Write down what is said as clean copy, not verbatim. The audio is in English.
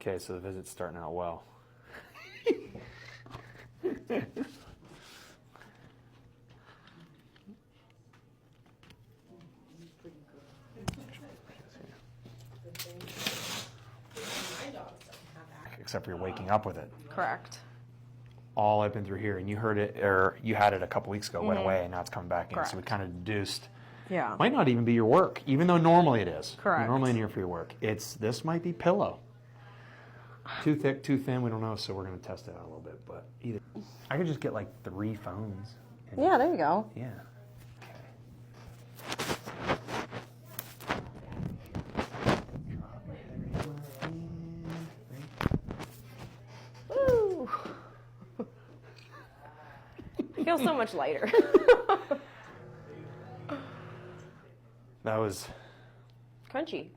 Okay, so the visit's starting out well. Except for you're waking up with it. Correct. All I've been through here, and you heard it, or you had it a couple weeks ago, went away, and now it's coming back in. Correct. So we kind of deduced. Yeah. Might not even be your work, even though normally it is. Correct. You're normally in here for your work. This might be pillow. Too thick, too thin, we don't know, so we're going to test it out a little bit. But either I could just get like 3 phones. Yeah, there you go. Yeah. Woo! I feel so much lighter. That was Crunchy.